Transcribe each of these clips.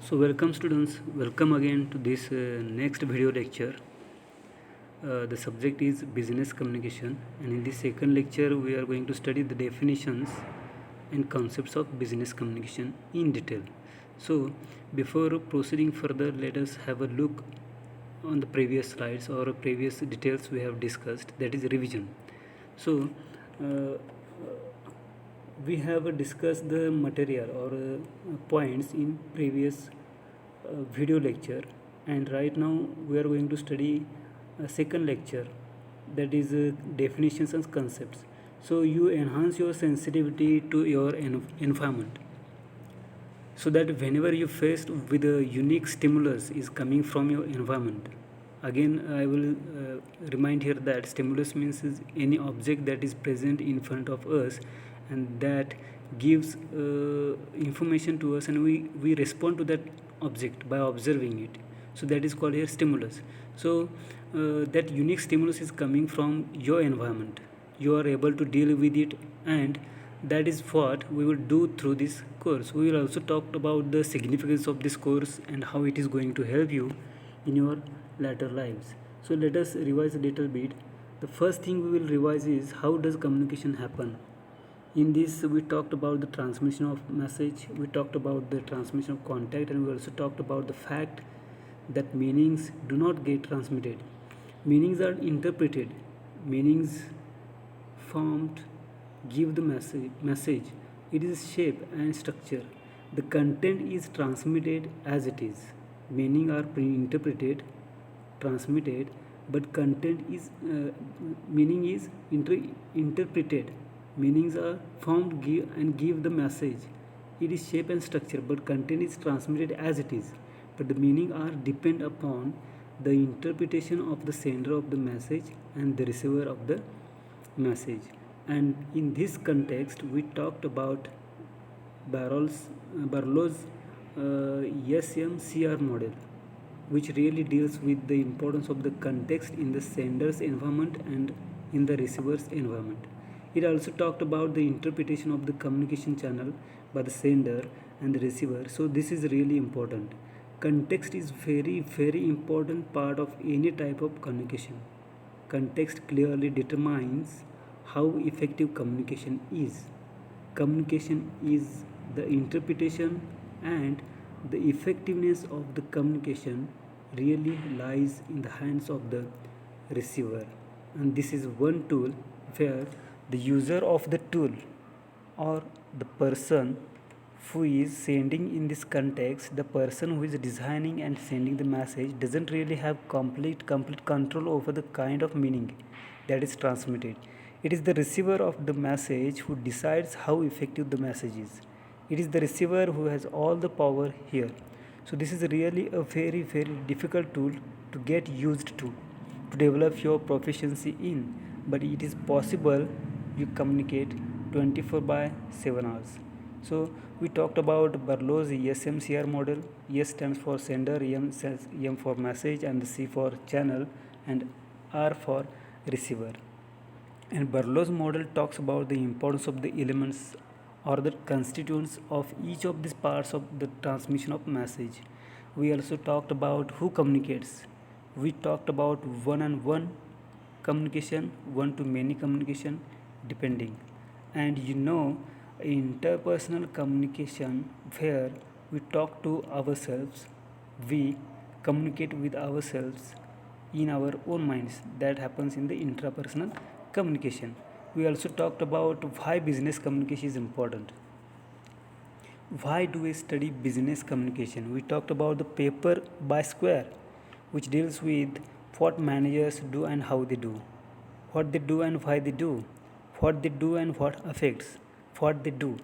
So welcome students, welcome again to this next video lecture. The subject is business communication, and in this second lecture we are going to study the definitions and concepts of business communication in detail. So before proceeding further, let us have a look on the previous slides or previous details we have discussed, that is revision. So uh, we have discussed the material or points in previous video lecture, and right now we are going to study a second lecture, that is definitions and concepts. So you enhance your sensitivity to your environment, so that whenever you faced with a unique stimulus is coming from your environment. Again, I will remind here that stimulus means is any object that is present in front of us and that gives information to us, and we respond to that object by observing it. So that is called here stimulus. So that unique stimulus is coming from your environment. You are able to deal with it, and that is what we will do through this course. We will also talk about the significance of this course and how it is going to help you in your later lives. So let us revise a little bit. The first thing we will revise is how does communication happen. In this we talked about the transmission of message, we talked about the transmission of contact, and we also talked about the fact that meanings do not get transmitted. Meanings are interpreted. Meanings formed give the message. It is shape and structure. The content is transmitted as it is. Meaning are interpreted, transmitted, but content is meaning is interpreted. Meanings are formed give the message. It is shape and structure, but content is transmitted as it is. But the meaning are depend upon the interpretation of the sender of the message and the receiver of the message. And in this context we talked about Barlow's SMCR model, which really deals with the importance of the context in the sender's environment and in the receiver's environment. It also talked about the interpretation of the communication channel by the sender and the receiver. So this is really important. Context is very important part of any type of communication. Context clearly determines how effective communication is. Communication is the interpretation, and the effectiveness of the communication really lies in the hands of the receiver. And this is one tool where the user of the tool or the person who is sending, in this context the person who is designing and sending the message, doesn't really have complete control over the kind of meaning that is transmitted. It is the receiver of the message who decides how effective the message is. It is the receiver who has all the power here. So this is really a very difficult tool to get used to develop your proficiency in, but it is possible. You communicate 24 by 7 hours. So we talked about Barlow's SMCR model. S stands for sender, M for message, and C for channel, and R for receiver. And Barlow's model talks about the importance of the elements or the constituents of each of these parts of the transmission of message. We also talked about who communicates. We talked about one-on-one communication, one-to-many communication, depending. And interpersonal communication, where we talk to ourselves, we communicate with ourselves in our own minds. That happens in the intrapersonal communication. We also talked about why business communication is important. Why do we study business communication? We talked about the paper by Square, which deals with what managers do and how they do, what they do and why they do, what they do and what affects what they do.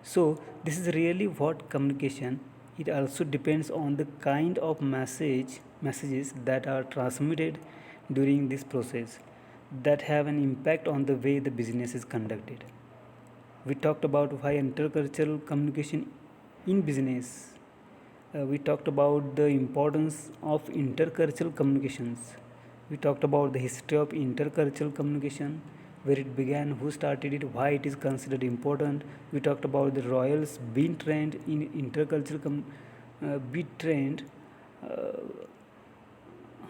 So this is really what communication. It also depends on the kind of messages that are transmitted during this process, that have an impact on the way the business is conducted. We talked about why intercultural communication in business. We talked about the importance of intercultural communications. We talked about the history of intercultural communication, where it began, who started it, why it is considered important. We talked about the royals being trained in intercultural be trained uh,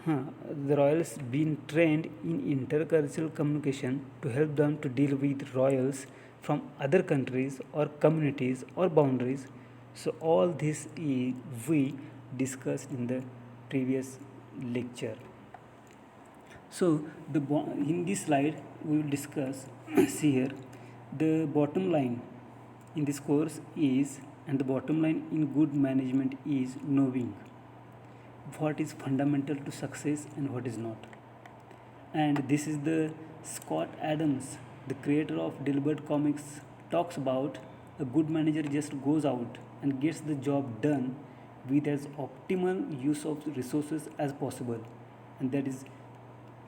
the royals been trained in intercultural communication to help them to deal with royals from other countries or communities or boundaries. So all this we discussed in the previous lecture. So in this slide we will discuss see here the bottom line in this course is, and the bottom line in good management is knowing what is fundamental to success and what is not. And this is the Scott Adams, the creator of Dilbert Comics, talks about a good manager just goes out and gets the job done with as optimal use of resources as possible. And that is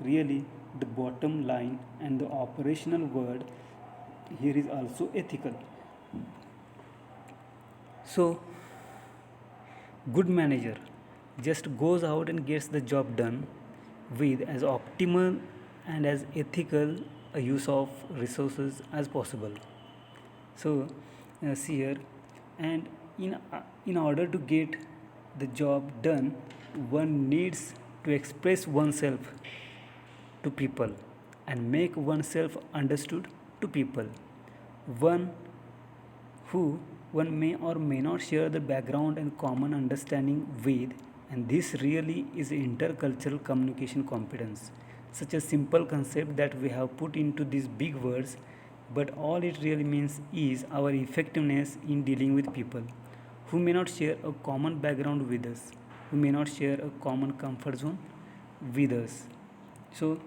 really the bottom line, and the operational word here is also ethical. So good manager just goes out and gets the job done with as optimal and as ethical a use of resources as possible. So see here, and in order to get the job done, one needs to express oneself to people and make oneself understood to people. One who one may or may not share the background and common understanding with, and this really is intercultural communication competence. Such a simple concept that we have put into these big words, but all it really means is our effectiveness in dealing with people who may not share a common background with us, who may not share a common comfort zone with us. So,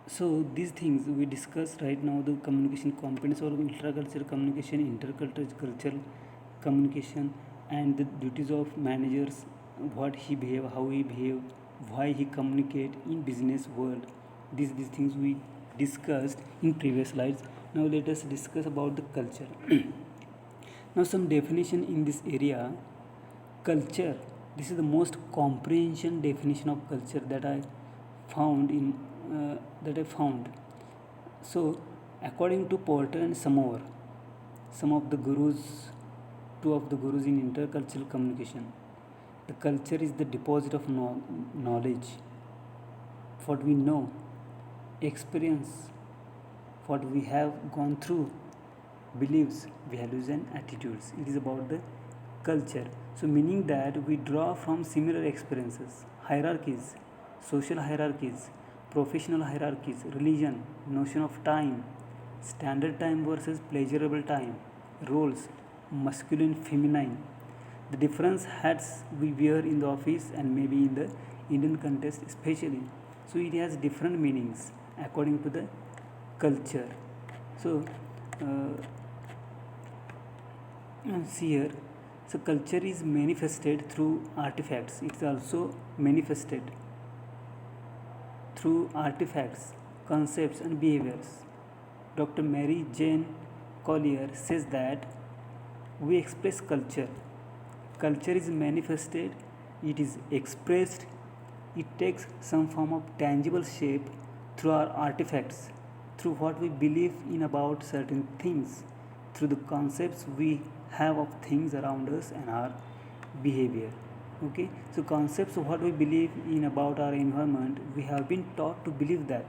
so these things we discuss right now, the communication competence or intracultural communication, intercultural communication, and the duties of managers, what he behave, how he behave, why he communicate in business world. These things we discussed in previous slides. Now let us discuss about the culture. Now some definition in this area. Culture, this is the most comprehensive definition of culture that I found in So according to Porter and Samovar, some of the gurus, two of the gurus in intercultural communication, the culture is the deposit of knowledge, what we know, experience, what we have gone through, beliefs, values and attitudes. It is about the culture. So meaning that we draw from similar experiences, hierarchies, social hierarchies, professional hierarchies, religion, notion of time, standard time versus pleasurable time, roles, masculine, feminine, the different hats we wear in the office and maybe in the Indian context especially. So it has different meanings according to the culture. So see here, so culture is manifested through artifacts. It's also manifested through artifacts, concepts and behaviors. Dr. Mary Jane Collier says that we express culture. Culture is manifested, it is expressed, it takes some form of tangible shape through our artifacts, through what we believe in about certain things, through the concepts we have of things around us and our behavior. Okay, so concepts of what we believe in about our environment, we have been taught to believe that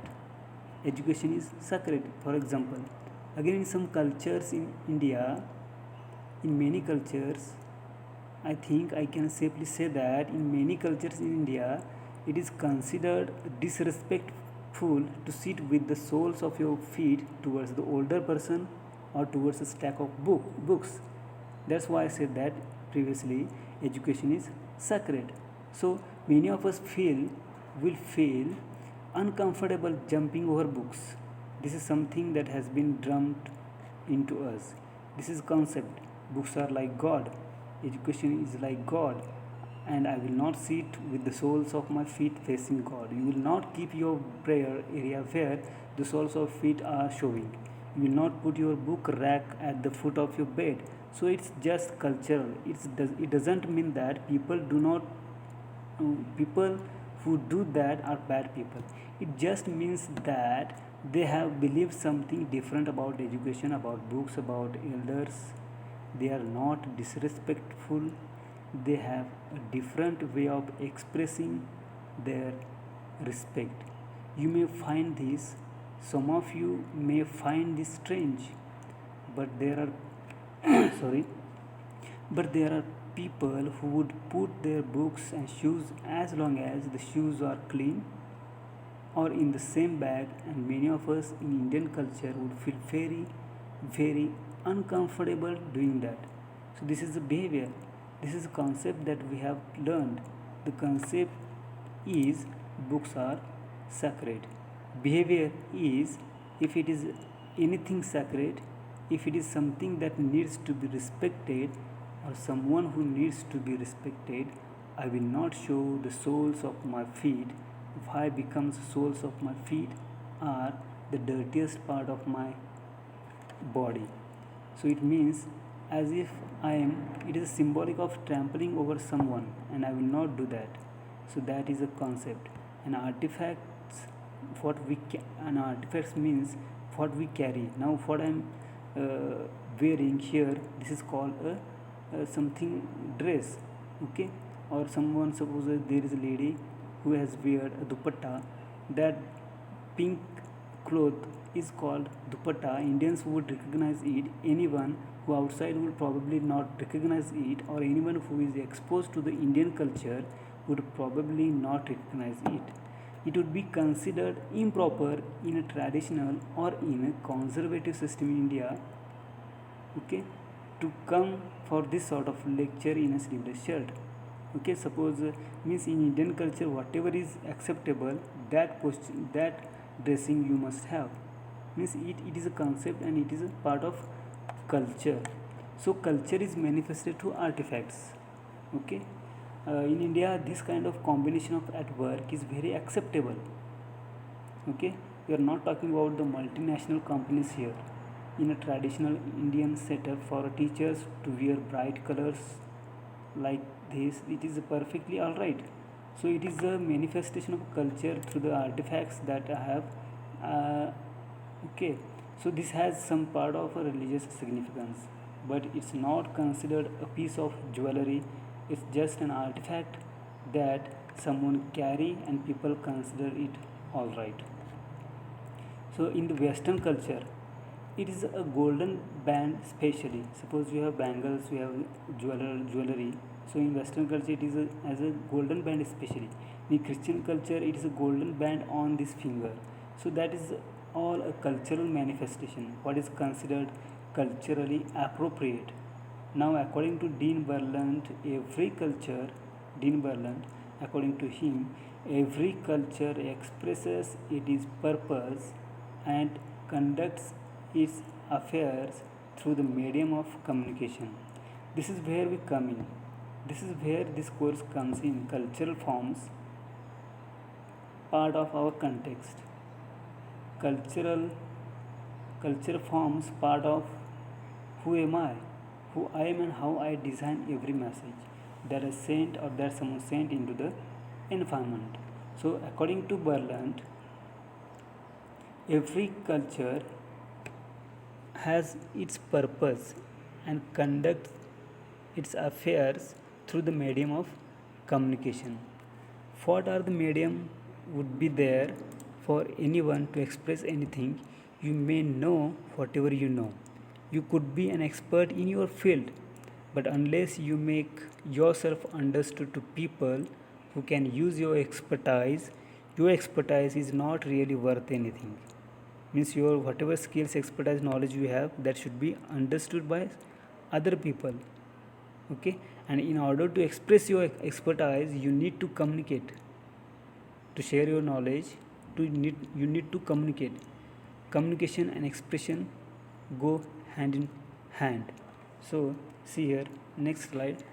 education is sacred, for example. Again, in some cultures in India, in many cultures, I think I can safely say that in many cultures in India, it is considered disrespectful to sit with the soles of your feet towards the older person or towards a stack of books. That's why I said that previously education is sacred. So many of us will feel uncomfortable jumping over books. This is something that has been drummed into us. This is concept. Books are like God. Education is like God. And I will not sit with the soles of my feet facing God. You will not keep your prayer area where the soles of feet are showing. You will not put your book rack at the foot of your bed. So it's just cultural. It doesn't mean that people who do that are bad people. It just means that They have believed something different about education, about books, about elders. They are not disrespectful. They have a different way of expressing their respect. You may find this, some of you may find this strange, but there are sorry, but there are people who would put their books and shoes, as long as the shoes are clean, or in the same bag, and many of us in Indian culture would feel very uncomfortable doing that. So this is the behavior, this is a concept that we have learned. The concept is books are sacred. Behavior is, if it is anything sacred, if it is something that needs to be respected, or someone who needs to be respected, I will not show the soles of my feet. Why? Becomes soles of my feet are the dirtiest part of my body. So it means, as if I am, it is symbolic of trampling over someone, and I will not do that. So that is a concept. An artifacts, an artifacts means what we carry. Now what I am wearing here, this is called a something dress, okay? Or someone, suppose there is a lady who has wear a dupatta, that pink cloth is called dupatta. Indians would recognize it. Anyone who outside would probably not recognize it, or anyone who is exposed to the Indian culture would probably not recognize it. It would be considered improper in a traditional or in a conservative system in India, okay, to come for this sort of lecture in a sleeveless shirt. Okay, suppose means in Indian culture, whatever is acceptable, that dressing you must have. Means it is a concept, and it is a part of culture. So culture is manifested through artifacts. Okay, in India, this kind of combination of at work is very acceptable. Okay, we are not talking about the multinational companies here. In a traditional Indian setup, for teachers to wear bright colors like this, it is perfectly all right. So it is a manifestation of culture through the artifacts that I have. Okay, so this has some part of a religious significance, but it's not considered a piece of jewelry. It's just an artifact that someone carry, and people consider it all right. So in the Western culture, it is a golden band, specially. Suppose we have bangles, we have jewelry. So in Western culture, it is as a golden band, especially. In Christian culture, it is a golden band on this finger. So that is all a cultural manifestation. What is considered culturally appropriate. Now, according to Dean Berland, according to him, every culture expresses its purpose and conducts its affairs through the medium of communication. This is where we come in. This is where this course comes in. Cultural forms part of our context. Culture forms part of who am I, and how I design every message that is sent, or that someone sent into the environment. So according to Berland, every culture has its purpose and conducts its affairs through the medium of communication. What are the medium would be there for anyone to express anything? You may know whatever you know. You could be an expert in your field, but unless you make yourself understood to people who can use your expertise is not really worth anything. Means your whatever skills, expertise, knowledge you have, that should be understood by other people. Okay, and in order to express your expertise, you need to communicate. To share your knowledge, you need to communicate. Communication and expression go hand in hand. So see here, next slide.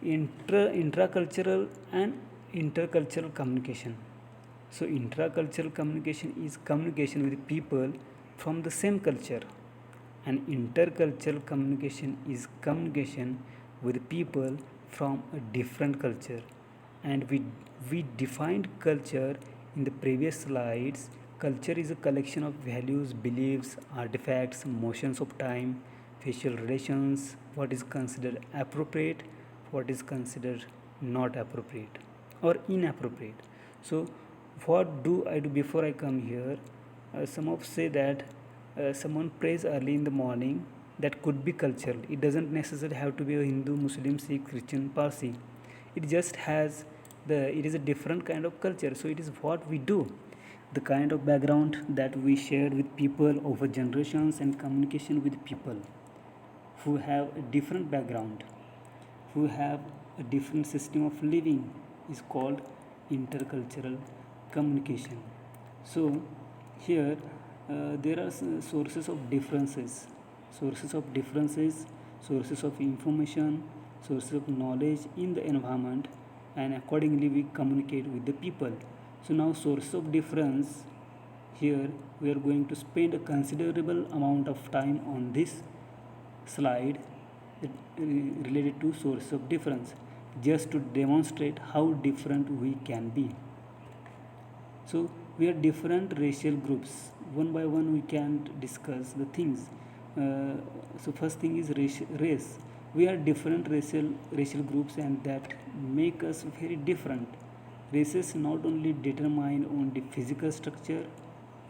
Intracultural and intercultural communication. So intracultural communication is communication with people from the same culture, and intercultural communication is communication with people from a different culture. And we defined culture in the previous slides. Culture is a collection of values, beliefs, artifacts, motions of time, facial relations, what is considered appropriate, what is considered not appropriate or inappropriate. So, what do I do before I come here? Some of say that someone prays early in the morning. That could be cultural. It doesn't necessarily have to be a Hindu, Muslim, Sikh, Christian, Parsi. It just has it is a different kind of culture. So it is what we do, the kind of background that we shared with people over generations, and communication with people who have a different background, who have a different system of living, is called intercultural communication. So here there are sources of differences, sources of differences, sources of information, sources of knowledge in the environment, and accordingly we communicate with the people. So now source of difference, here we are going to spend a considerable amount of time on this slide related to source of difference, just to demonstrate how different we can be. So we are different racial groups. One by one we can discuss the things. So first thing is race. We are different racial groups, and that make us very different. Races not only determine only physical structure,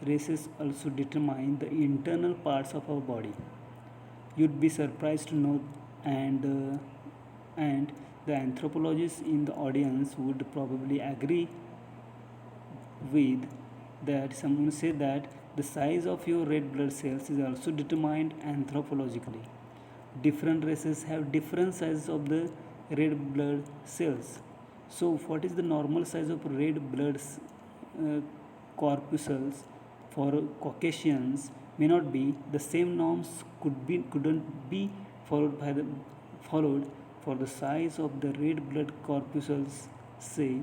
races also determine the internal parts of our body. You'd be surprised to know, and the anthropologists in the audience would probably agree with that. Someone said that the size of your red blood cells is also determined anthropologically. Different races have different sizes of the red blood cells. So what is the normal size of red blood corpuscles for Caucasians may not be the same. Norms couldn't be followed for the size of the red blood corpuscles, say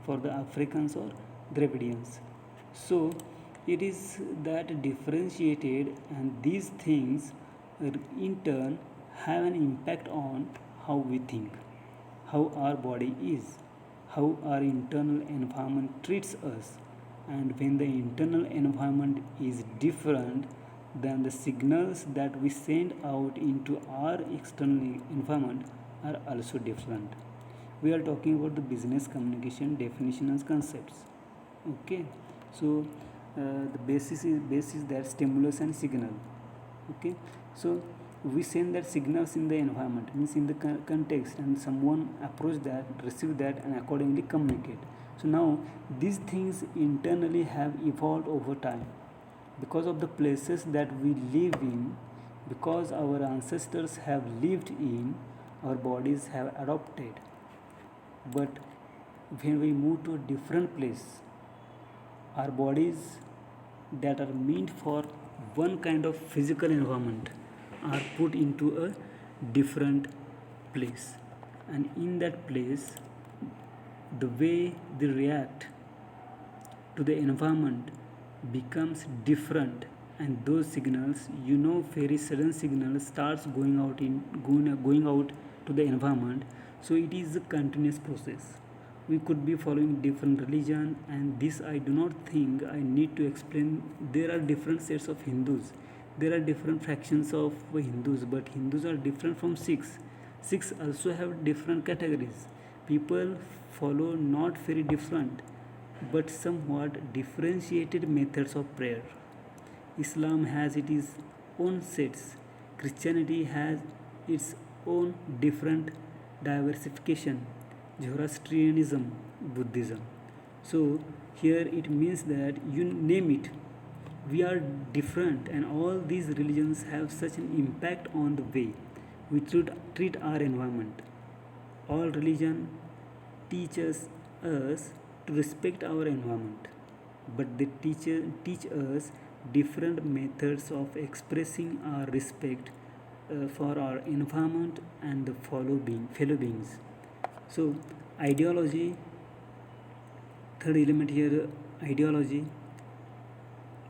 for the Africans or Dravidians. So it is that differentiated, and these things in turn have an impact on how we think, how our body is, how our internal environment treats us. And when the internal environment is different, then the signals that we send out into our external environment are also different. We are talking about the business communication definition and concepts. Okay, so the basis that stimulus and signal. Okay, so we send that signals in the environment, means in the context, and someone approach that, receive that, and accordingly communicate. So now these things internally have evolved over time because of the places that we live in, because our ancestors have lived in, our bodies have adopted. But when we move to a different place, our bodies that are meant for one kind of physical environment are put into a different place, and in that place the way they react to the environment becomes different. And those signals, very sudden signal starts going out to the environment. So it is a continuous process. We could be following different religion, and this I do not think I need to explain. There are different sets of Hindus, there are different fractions of Hindus, but Hindus are different from Sikhs. Sikhs also have different categories. People follow not very different but somewhat differentiated methods of prayer. Islam has its own sets. Christianity has its own different diversification. Zoroastrianism, Buddhism. So here it means that you name it, we are different, and all these religions have such an impact on the way we treat our environment. All religion teaches us to respect our environment, but they teach us different methods of expressing our respect for our environment and the fellow beings. So ideology, third element here, ideology,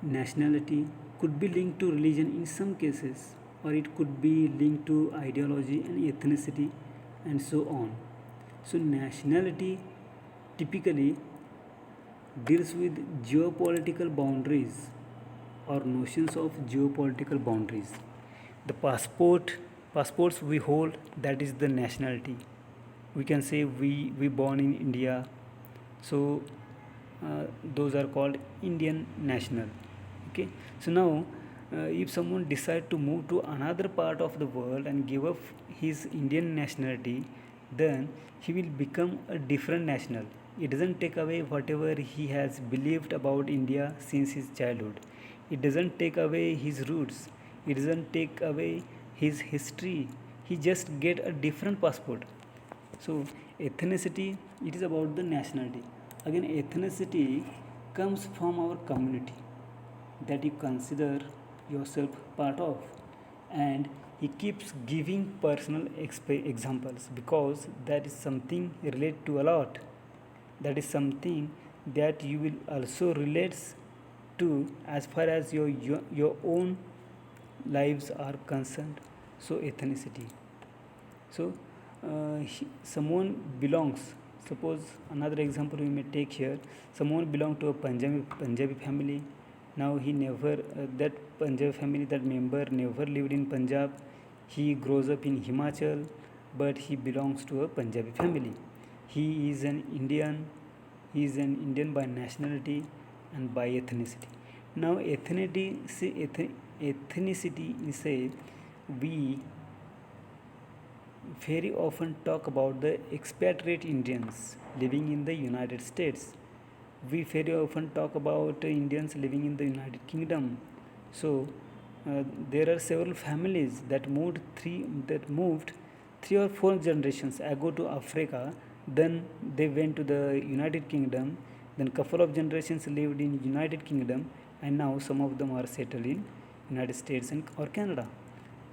nationality could be linked to religion in some cases, or it could be linked to ideology and ethnicity, and so on. So nationality typically deals with geopolitical boundaries or notions of geopolitical boundaries. The passports we hold, that is the nationality. We can say we born in India, so those are called Indian national. Okay, so now if someone decide to move to another part of the world and give up his Indian nationality, then he will become a different national. It doesn't take away whatever he has believed about India since his childhood. It doesn't take away his roots. It doesn't take away his history. He just get a different passport. So ethnicity, it is about the nationality. Again, ethnicity comes from our community that you consider yourself part of, and he keeps giving personal examples because that is something relate to a lot. That is something that you will also relates to as far as your own lives are concerned. So ethnicity. So someone belongs, suppose another example we may take here, someone belong to a Punjabi family. Now he never that Punjabi family, that member never lived in Punjab. He grows up in Himachal, but he belongs to a Punjabi family. He is an Indian. He is an Indian by nationality and by ethnicity. Now ethnicity is a, we very often talk about the expatriate Indians living in the United States. We very often talk about Indians living in the United Kingdom. So there are several families that moved 3 or 4 generations ago to Africa. Then they went to the United Kingdom. Then couple of generations lived in United Kingdom, and now some of them are settled in United States and or Canada.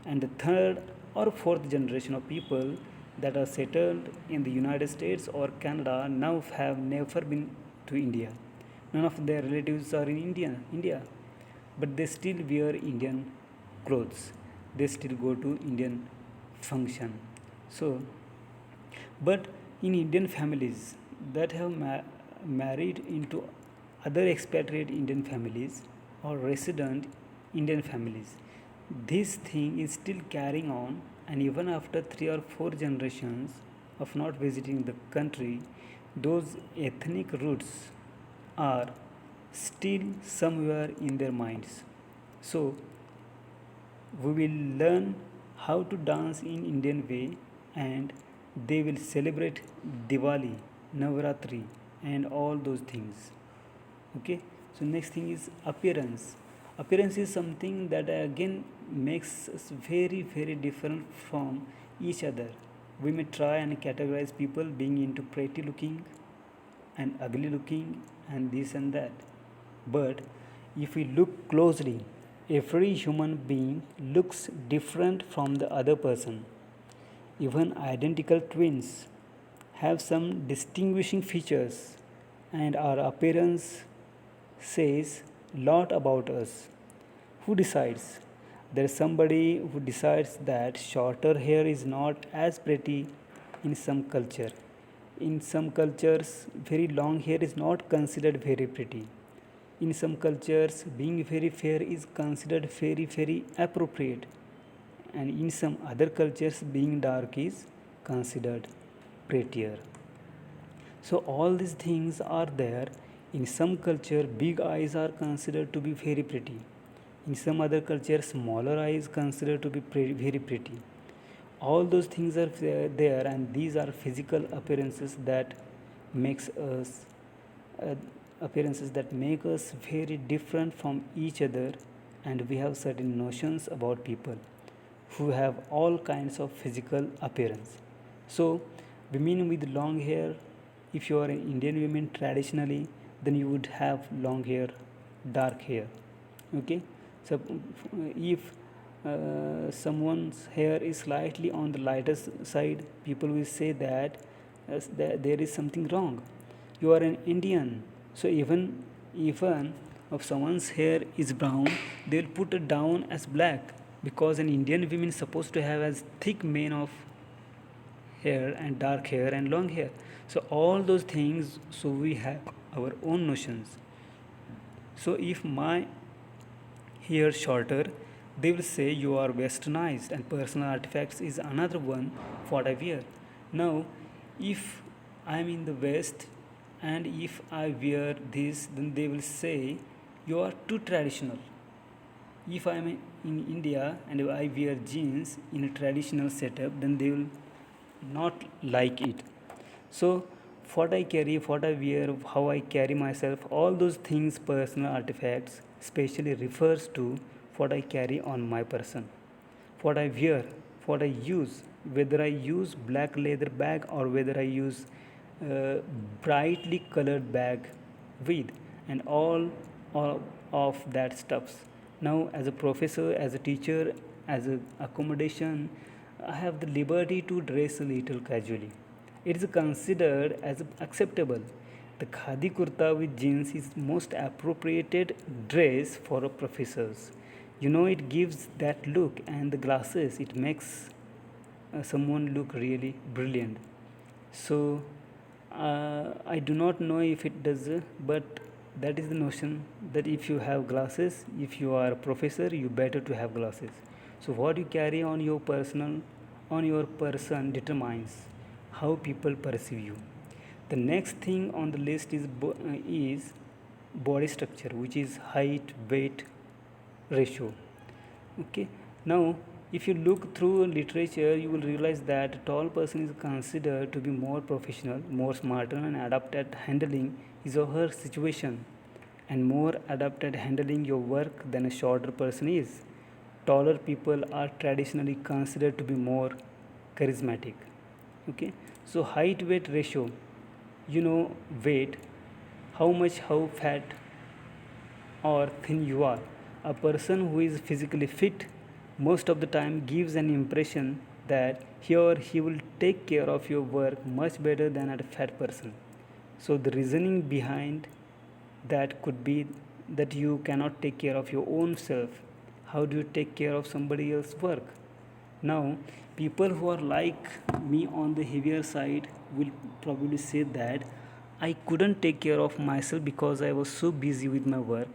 And the third or fourth generation of people that are settled in the United States or Canada now have never been to India. None of their relatives are in India, but they still wear Indian clothes. They still go to Indian function. So, but in Indian families that have married into other expatriate Indian families or resident Indian families, this thing is still carrying on, and even after 3 or 4 generations of not visiting the country, those ethnic roots are still somewhere in their minds. So we will learn how to dance in Indian way, and they will celebrate Diwali, Navratri, and all those things. Okay, so next thing is appearance. Appearance is something that again makes us very different from each other. We may try and categorize people being into pretty looking and ugly looking and this and that, but if we look closely, every human being looks different from the other person. Even identical twins have some distinguishing features, and our appearance says lot about us. Who decides? There is somebody who decides that shorter hair is not as pretty in some culture. In some cultures, very long hair is not considered very pretty. In some cultures, being very fair is considered very appropriate, and in some other cultures, being dark is considered prettier. So all these things are there. In some culture, big eyes are considered to be very pretty. In some other culture, smaller eyes considered to be very pretty. All those things are there, and these are physical appearances that makes us uh, appearances that make us very different from each other, and we have certain notions about people who have all kinds of physical appearance. So women with long hair, if you are an Indian woman traditionally, then you would have long hair, dark hair. Okay, so if someone's hair is slightly on the lighter side, people will say that there is something wrong. You are an Indian, so even if someone's hair is brown, they will put it down as black, because an Indian woman is supposed to have as thick mane of hair and dark hair and long hair. So all those things, so we have our own notions. So if my hair shorter, they will say you are westernized, and personal artifacts is another one what I wear. Now, if I'm in the West and if I wear this, then they will say you are too traditional. If I'm in India and I wear jeans in a traditional setup, then they will not like it. So, what I carry, what I wear, how I carry myself, all those things, personal artifacts, especially refers to what I carry on my person, what I wear, what I use, whether I use black leather bag or whether I use brightly colored bag with, and all of that stuffs. Now, as a professor, as a teacher, as a accommodation, I have the liberty to dress a little casually. It is considered as acceptable. The khadi kurta with jeans is most appropriated dress for a professors. You know, it gives that look, and the glasses, it makes someone look really brilliant. So I do not know if it does, but that is the notion that if you have glasses, if you are a professor, you better to have glasses. So what you carry on your personal, on your person determines how people perceive you. The next thing on the list is body structure, which is height weight ratio. Okay, now if you look through literature, you will realize that a tall person is considered to be more professional, more smarter, and adept at handling his or her situation, and more adept at handling your work than a shorter person is. Taller people are traditionally considered to be more charismatic. Okay, so height weight ratio, you know, weight, how fat or thin you are. A person who is physically fit most of the time gives an impression that he or he will take care of your work much better than a fat person. So, the reasoning behind that could be that you cannot take care of your own self. How do you take care of somebody else's work? Now, people who are like me on the heavier side will probably say that I couldn't take care of myself because I was so busy with my work,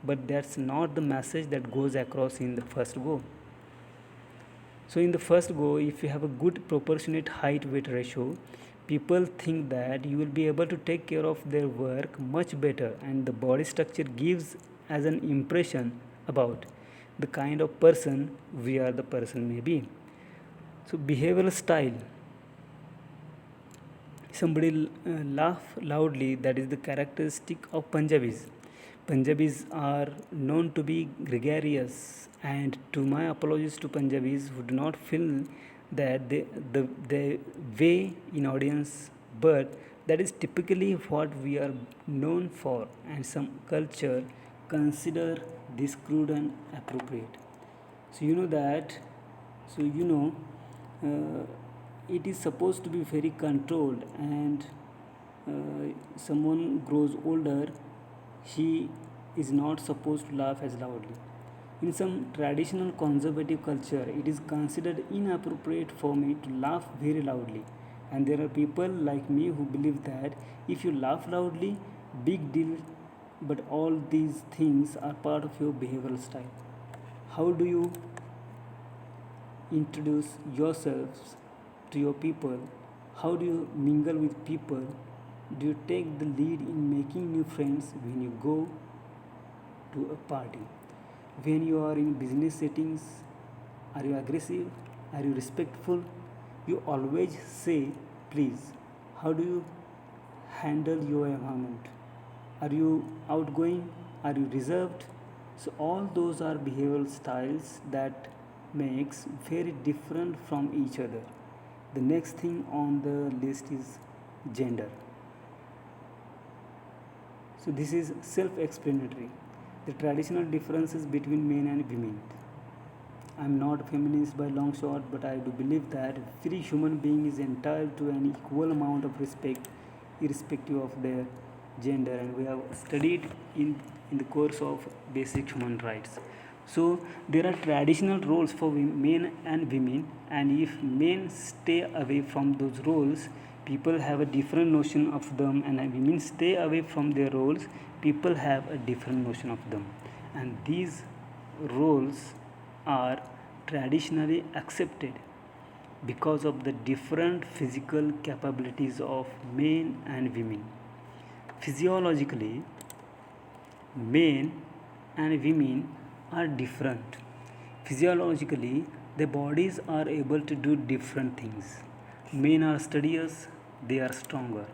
but that's not the message that goes across in the first go. So, in the first go, if you have a good proportionate height weight ratio, people think that you will be able to take care of their work much better, and the body structure gives as an impression about the kind of person we are the person may be. So, behavioral style, somebody laugh loudly, that is the characteristic of Punjabis. Punjabis are known to be gregarious, and to my apologies to Punjabis who do not feel that the way in audience, but that is typically what we are known for, and some culture consider this crude and appropriate. So you know that, so you know, it is supposed to be very controlled, and someone grows older, he is not supposed to laugh as loudly. In some traditional conservative culture, it is considered inappropriate for me to laugh very loudly. And there are people like me who believe that if you laugh loudly, big deal, but all these things are part of your behavioral style. How do you introduce yourselves to your people? How do you mingle with people? Do you take the lead in making new friends when you go to a party? When you are in business settings, are you aggressive? Are you respectful? You always say please. How do you handle your environment? Are you outgoing? Are you reserved? So all those are behavioral styles that makes very different from each other. The next thing on the list is gender. So this is self-explanatory. The traditional differences between men and women. I'm not a feminist by long shot, but I do believe that every human being is entitled to an equal amount of respect, irrespective of their gender, and we have studied in the course of basic human rights. So there are traditional roles for men and women, and if men stay away from those roles, people have a different notion of them, and women stay away from their roles, people have a different notion of them. And these roles are traditionally accepted because of the different physical capabilities of men and women. Physiologically, men and women are different. Physiologically, their bodies are able to do different things. Men are studious, they are stronger,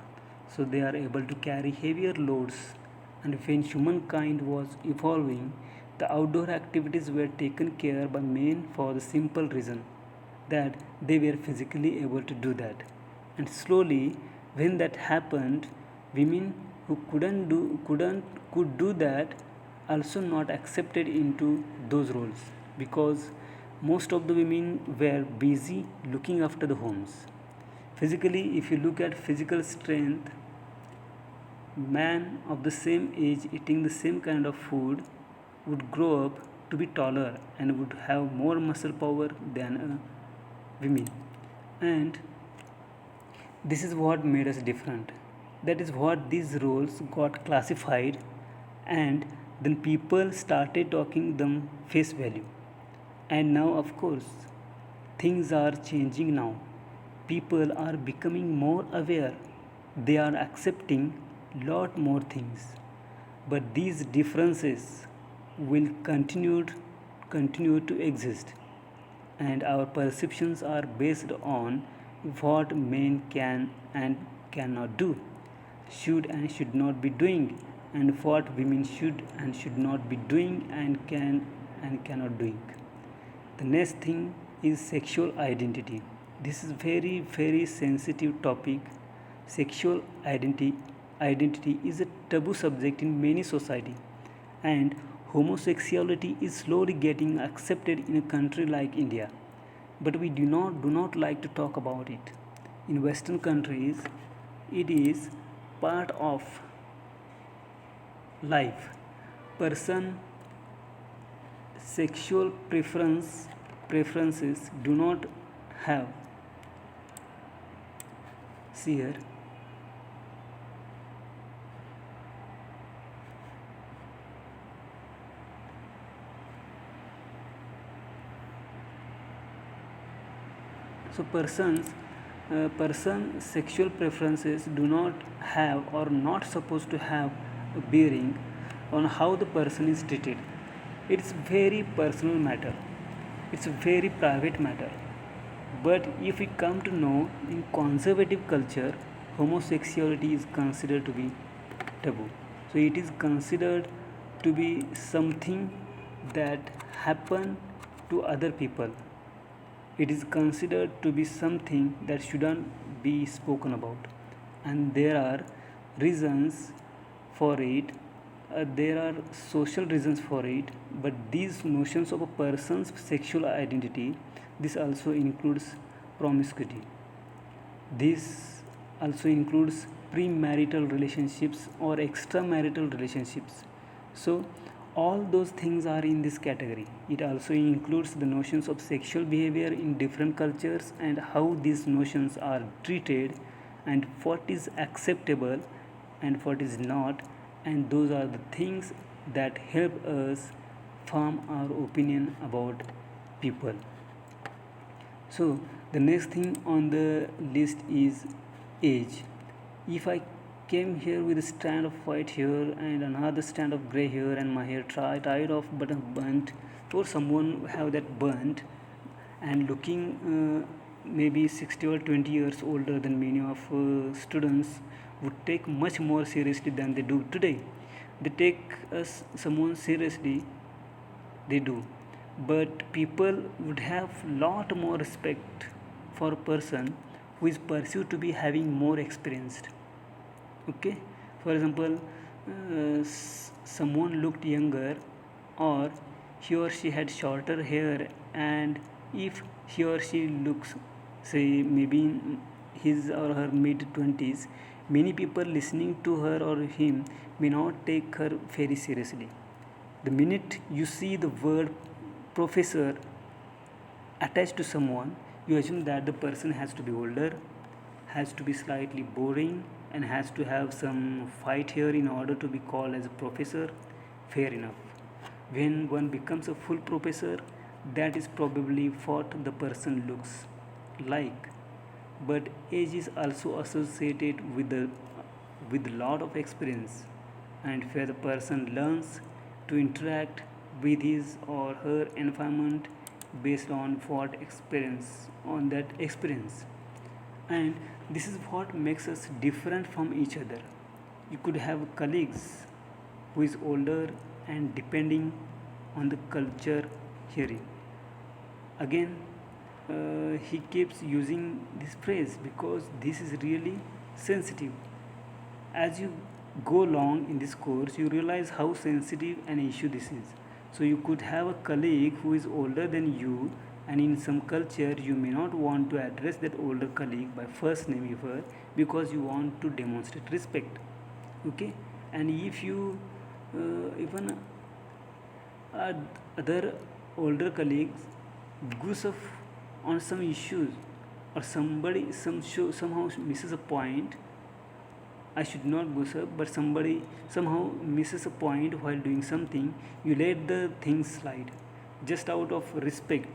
so they are able to carry heavier loads. And when humankind was evolving, the outdoor activities were taken care by men for the simple reason that they were physically able to do that. And slowly, when that happened, women who could do that also not accepted into those roles, because most of the women were busy looking after the homes. Physically, if you look at physical strength, man of the same age eating the same kind of food would grow up to be taller and would have more muscle power than a women. And this is what made us different. That is what these roles got classified, and then people started talking them face value. And now, of course, things are changing now. People are becoming more aware. They are accepting lot more things. But these differences will continue to exist, and our perceptions are based on what men can and cannot do, should and should not be doing, and what women should and should not be doing and can and cannot doing. The next thing is sexual identity. This is very sensitive topic. Sexual identity is a taboo subject in many society, and homosexuality is slowly getting accepted in a country like India. But we do not like to talk about it. In Western countries, it is part of life. Person sexual preferences do not have. See here. So person sexual preferences do not have or not supposed to have a bearing on how the person is treated. It's very personal matter. It's a very private matter. But if we come to know, in conservative culture, homosexuality is considered to be taboo. So it is considered to be something that happen to other people. It is considered to be something that shouldn't be spoken about, and there are reasons for it. There are social reasons for it, but these notions of a person's sexual identity, this also includes promiscuity. This also includes premarital relationships or extramarital relationships. So, all those things are in this category. It also includes the notions of sexual behavior in different cultures and how these notions are treated, and what is acceptable and what is not, and those are the things that help us form our opinion about people. So the next thing on the list is age. If I came here with a strand of white hair and another strand of gray hair and my hair tied off but burnt, or someone have that burnt and looking maybe 60 or 20 years older than many of students, would take much more seriously than they do today. They take us someone seriously, they do, but people would have lot more respect for a person who is perceived to be having more experienced. Okay, for example, someone looked younger, or he or she had shorter hair, and if he or she looks, say, maybe in his or her mid 20s, many people listening to her or him may not take her very seriously. The minute you see the word professor attached to someone, you assume that the person has to be older, has to be slightly boring and has to have some fight here in order to be called as a professor, fair enough. When one becomes a full professor, that is probably what the person looks like. But age is also associated with lot of experience, and where the person learns to interact with his or her environment based on what experience on that experience. And this is what makes us different from each other. You could have colleagues who is older, and depending on the culture hearing again, he keeps using this phrase because this is really sensitive. As you go along in this course, you realize how sensitive an issue this is. So you could have a colleague who is older than you, and in some culture you may not want to address that older colleague by first name ever, because you want to demonstrate respect. Okay, and if you even other older colleagues goes off on some issues, or somebody somehow misses a point, I should not goose up, but somebody somehow misses a point while doing something, you let the things slide just out of respect.